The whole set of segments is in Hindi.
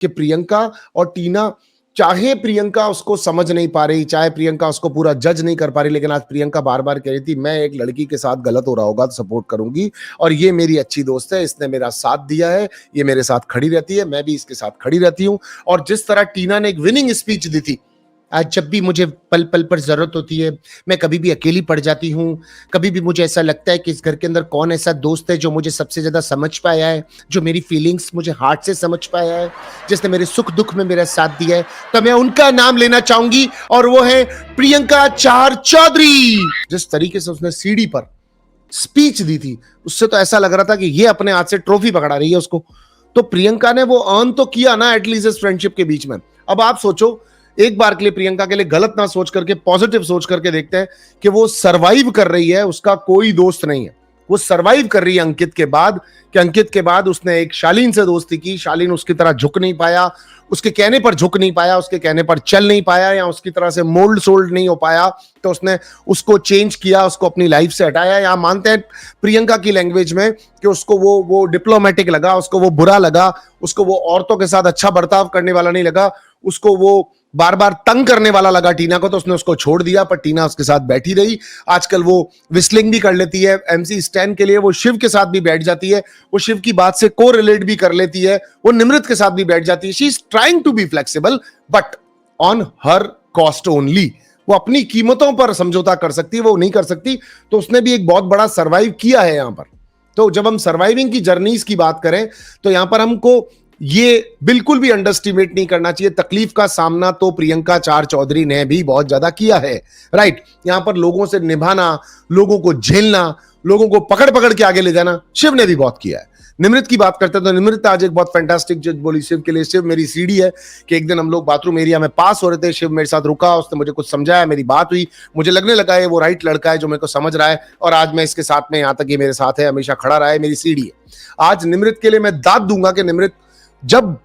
कि प्रियंका और टीना, चाहे प्रियंका उसको समझ नहीं पा रही, चाहे प्रियंका उसको पूरा जज नहीं कर पा रही, लेकिन आज प्रियंका बार-बार कह रही थी, मैं एक लड़की के साथ गलत हो रहा होगा तो सपोर्ट करूँगी और ये मेरी अच्छी दोस्त है, इसने मेरा साथ दिया है, ये मेरे साथ खड़ी रहती है, मैं भी इसके साथ खड़ी रहती हूँ। और जिस तरह टीना ने एक विनिंग स्पीच दी थी, आज जब भी मुझे पल-पल पर ज़रूरत होती है, मैं कभी भी अकेली पड़ जाती हूँ, कभी भी मुझे ऐसा लगता है कि इस घर के अंदर कौन ऐसा दोस्त है जो मुझे सबसे ज़्यादा समझ पाया है, जो मेरी फीलिंग्स मुझे हार्ट से समझ पाया है, जिसने मेरे सुख-दुःख में मेरा साथ दिया है, तो मैं उनका नाम लेना चाहूँगी और वो है प्रियंका चार चौधरी। जिस तरीके से उसने सीढ़ी पर स्पीच दी थी, उससे तो ऐसा लग रहा था कि ये अपने हाथ से ट्रॉफी पकड़ा रही है उसको। तो प्रियंका ने वो अर्न तो किया ना एटलीस्ट इस फ्रेंडशिप के बीच में। अब आप सोचो, एक बार के लिए प्रियंका के लिए गलत ना सोच करके पॉजिटिव सोच करके देखते हैं कि वो सरवाइव कर रही है, उसका कोई दोस्त नहीं है, वो सरवाइव कर रही है अंकित के बाद, कि अंकित के बाद उसने एक शालीन से दोस्ती की, शालीन उसकी तरह झुक नहीं पाया, उसके कहने पर झुक नहीं पाया, उसके कहने पर चल नहीं पाया या उसकी तरह से मोल्ड सोल्ड नहीं हो पाया, तो उसने उसको चेंज किया, उसको अपनी लाइफ से हटाया। या मानते हैं प्रियंका की लैंग्वेज में कि उसको वो डिप्लोमेटिक लगा, उसको वो बुरा लगा, उसको वो औरतों के साथ अच्छा बर्ताव करने वाला नहीं लगा, उसको वो बार बार तंग करने वाला लगा टीना को, तो उसने उसको छोड़ दिया, पर टीना उसके साथ बैठी रही। आजकल वो विस्लिंग भी कर लेती है एमसी स्टैन के लिए, वो शिव के साथ भी बैठ जाती है, वो शिव की बात से को रिलेट भी कर लेती है, वो निमृत के साथ भी बैठ जाती है। She is trying to be flexible but on her cost only. वो अपनी कीमतों पर समझौता कर सकती है, वो नहीं कर सकती। तो उसने भी एक बहुत बड़ा सर्वाइव किया है यहां पर। तो जब हम सर्वाइविंग की जर्नीज की बात करें तो यहां पर हमको ये बिल्कुल भी अंडरस्टिमेट नहीं करना चाहिए। तकलीफ का सामना तो प्रियंका चार चौधरी ने भी बहुत ज्यादा किया है, राइट। यहां पर लोगों से निभाना, लोगों को झेलना, लोगों को पकड़ पकड़ के आगे ले जाना शिव ने भी बहुत किया है। निमृत की बात करते हैं तो निमृत आज एक बहुत फैंटास्टिक जज बोली शिव के लिए, शिव मेरी सीढ़ी है, कि एक दिन हम लोग बाथरूम एरिया में पास हो रहे थे, शिव मेरे साथ रुका, उसने मुझे कुछ समझाया, मेरी बात हुई, मुझे लगने लगा है वो राइट लड़का है जो मेरे को समझ रहा है, और आज मैं इसके साथ में, यहां तक ये मेरे साथ है, हमेशा खड़ा रहा है, मेरी सीढ़ी है। आज निमृत के लिए मैं दाद दूंगा कि निमृत, जब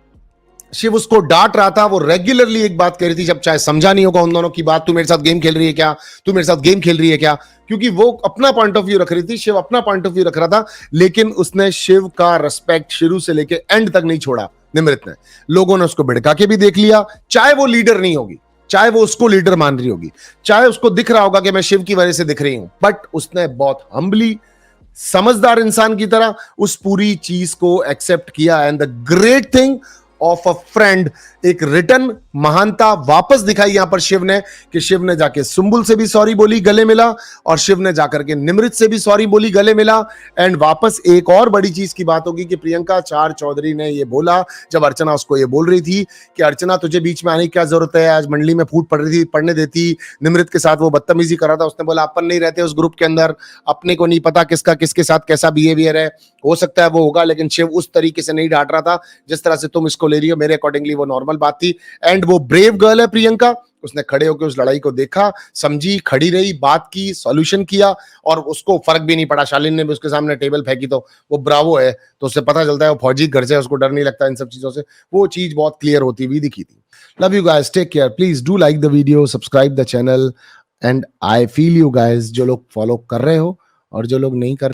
शिव उसको डांट रहा था, वो रेगुलरली एक बात कह रही थी, जब चाहे समझा नहीं होगा उन दोनों की बात, तू मेरे साथ गेम खेल रही है क्या, तू मेरे साथ गेम खेल रही है क्या, क्योंकि वो अपना पॉइंट ऑफ व्यू रख रही थी, शिव अपना पॉइंट ऑफ व्यू रख रहा था, लेकिन उसने शिव का रिस्पेक्ट शुरू से लेकर एंड तक नहीं छोड़ा निमृत ने। लोगों ने उसको भिड़का के भी देख लिया, चाहे वो लीडर नहीं होगी, चाहे वो उसको लीडर मान रही होगी, चाहे उसको दिख रहा होगा कि मैं शिव की वजह से दिख रही हूं, बट उसने बहुत हम्बली, समझदार इंसान की तरह उस पूरी चीज को एक्सेप्ट किया। And the great thing of a friend, एक रिटर्न महानता वापस दिखाई यहां पर शिव ने, कि शिव ने जाके सुंबुल से भी सॉरी बोली, गले मिला, और शिव ने जाकर के निमृत से भी सॉरी बोली, गले मिला। एंड वापस एक और बड़ी चीज की बात होगी कि प्रियंका चार चौधरी ने ये बोला, जब अर्चना उसको ये बोल रही थी कि अर्चना तुझे बीच में आने की क्या जरूरत है, आज मंडली में फूट पड़ रही थी, पढ़ने देती, निमृत के साथ वो बदतमीजी कर रहा था, उसने बोला अपन नहीं रहते उस ग्रुप के अंदर, अपने को नहीं पता किसका किसके साथ कैसा बिहेवियर है, हो सकता है वो होगा, लेकिन शिव उस तरीके से नहीं डांट रहा था जिस तरह से तुम इसको ले रही हो, मेरे अकॉर्डिंगली वो नॉर्मल बात थी। एंड वो ब्रेव गर्ल है प्रियंका, उसने खड़े होकर उस लड़ाई को देखा, समझी, खड़ी रही, बात की, सॉल्यूशन किया, और उसको फर्क भी नहीं पड़ा, शालीन ने भी उसके सामने टेबल फेंकी, तो वो ब्रावो है, तो उससे पता चलता है वो फौजी घर से, उसको डर नहीं लगता इन सब चीजों से, वो चीज बहुत क्लियर होती हुई दिखी थी। Love you guys, take care, please do like the video, subscribe the channel, and I feel you guys, जो लोग फॉलो कर रहे हो और जो लोग नहीं कर